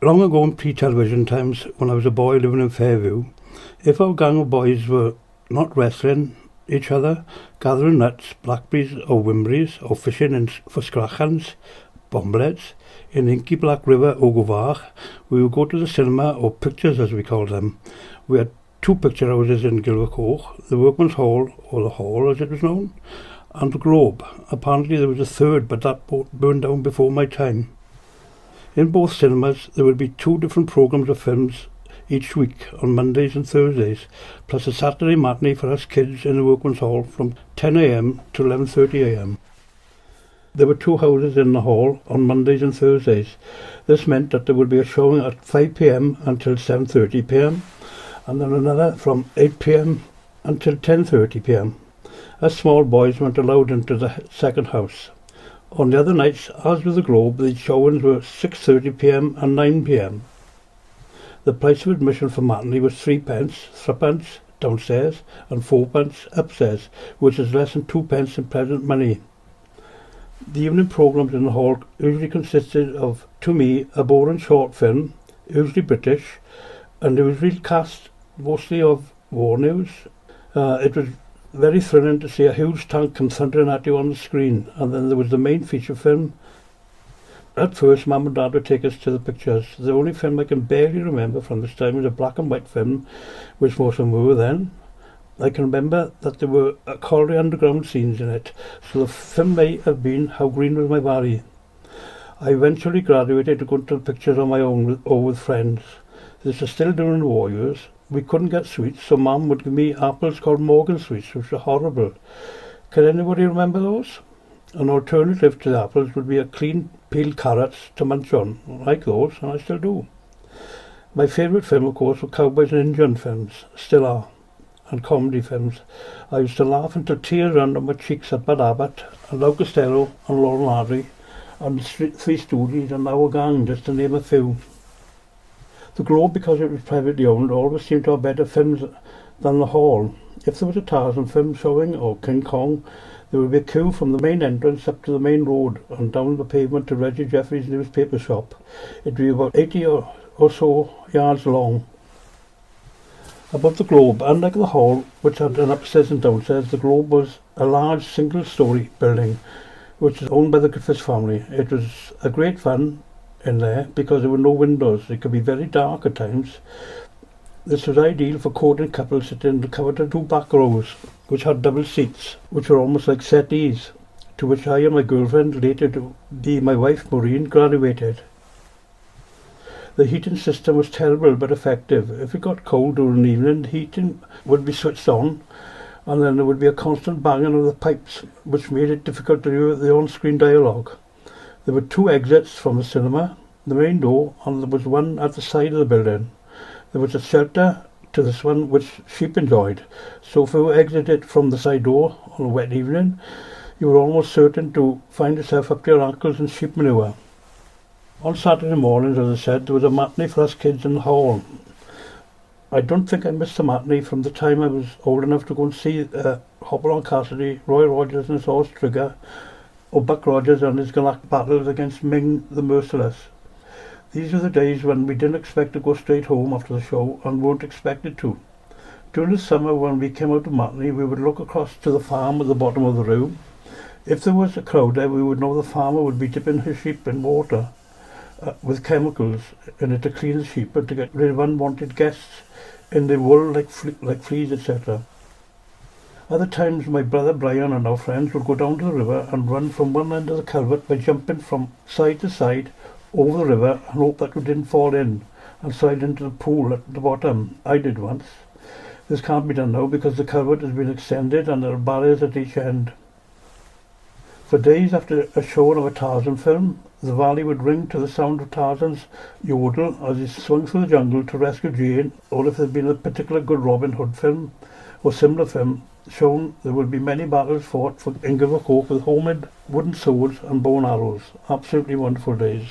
Long ago in pre-television times, when I was a boy living in Fairview, if our gang of boys were not wrestling each other, gathering nuts, blackberries or wimberries, or fishing for scrachans, bomblets, in the inky black river or Gilfach, we would go to the cinema, or pictures as we called them. We had two picture houses in Gilfach Goch, the Workman's Hall, or the Hall as it was known, and the Globe. Apparently there was a third, but that burned down before my time. In both cinemas there would be two different programmes of films each week on Mondays and Thursdays, plus a Saturday matinee for us kids in the Workman's Hall from 10 a.m. to 11:30 a.m. There were two houses in the hall on Mondays and Thursdays. This meant that there would be a showing at 5 p.m. until 7:30 p.m. and then another from 8 p.m. until 10:30 p.m. Us small boys weren't allowed into the second house. On the other nights, as with the Globe, the showings were 6:30 p.m. and 9 p.m. The price of admission for matinee was 3p downstairs and 4p upstairs, which is less than 2p in present money. The evening programmes in the hall usually consisted of, to me, a boring short film, usually British, and it was recast mostly of war news. It was very thrilling to see a huge tank come thundering at you on the screen, and then there was the main feature film. At first, Mum and Dad would take us to the pictures. The only film I can barely remember from this time was a black and white film, which most of them were then. I can remember that there were colliery underground scenes in it, so the film may have been How Green Was My Valley. I eventually graduated to go to the pictures on my own or with friends. This was still during the war years. We couldn't get sweets, so Mum would give me apples called Morgan sweets, which were horrible. Can anybody remember those? An alternative to the apples would be a clean peeled carrots to munch on. I like those, and I still do. My favourite film, of course, were cowboys and Indian films, still are, and comedy films. I used to laugh until tears ran down my cheeks at Bud Abbott, and Lou Costello, and Laurel Hardy, and the Three Stooges, and Our Gang, just to name a few. The Globe, because it was privately owned, always seemed to have better films than the hall. If there was a Tarzan film showing, or King Kong, there would be a queue from the main entrance up to the main road and down the pavement to Reggie Jeffrey's newspaper shop. It would be about 80 or so yards long. Above the Globe, unlike the hall, which had an upstairs and downstairs, the Globe was a large single-storey building which was owned by the Griffiths family. It was a great fun in there because there were no windows. It could be very dark at times. This was ideal for courting couples sitting in the coveted two back rows, which had double seats, which were almost like settees, to which I and my girlfriend, later to be my wife Maureen, graduated. The heating system was terrible but effective. If it got cold during the evening, the heating would be switched on, and then there would be a constant banging of the pipes, which made it difficult to hear the on-screen dialogue. There were two exits from the cinema, the main door, and there was one at the side of the building. There was a shelter to this one which sheep enjoyed, so if you exited from the side door on a wet evening, you were almost certain to find yourself up to your ankles in sheep manure. On Saturday mornings, as I said, there was a matinee for us kids in the hall. I don't think I missed a matinee from the time I was old enough to go and see Hopalong Cassidy, Roy Rogers and his horse Trigger, or Buck Rogers and his galactic battles against Ming the Merciless. These were the days when we didn't expect to go straight home after the show and weren't expected to. During the summer, when we came out of matinee, we would look across to the farm at the bottom of the room. If there was a crowd there, we would know the farmer would be dipping his sheep in water with chemicals in it to clean the sheep and to get rid of unwanted guests in the wool like fleas, etc. Other times my brother Brian and our friends would go down to the river and run from one end of the culvert by jumping from side to side over the river and hope that we didn't fall in and slide into the pool at the bottom. I did once. This can't be done now because the culvert has been extended and there are barriers at each end. For days after a showing of a Tarzan film, the valley would ring to the sound of Tarzan's yodel as he swung through the jungle to rescue Jane, or if there had been a particular good Robin Hood film or similar film shown, there would be many battles fought in Gilfach Goch with homemade wooden swords and bow and arrows. Absolutely wonderful days.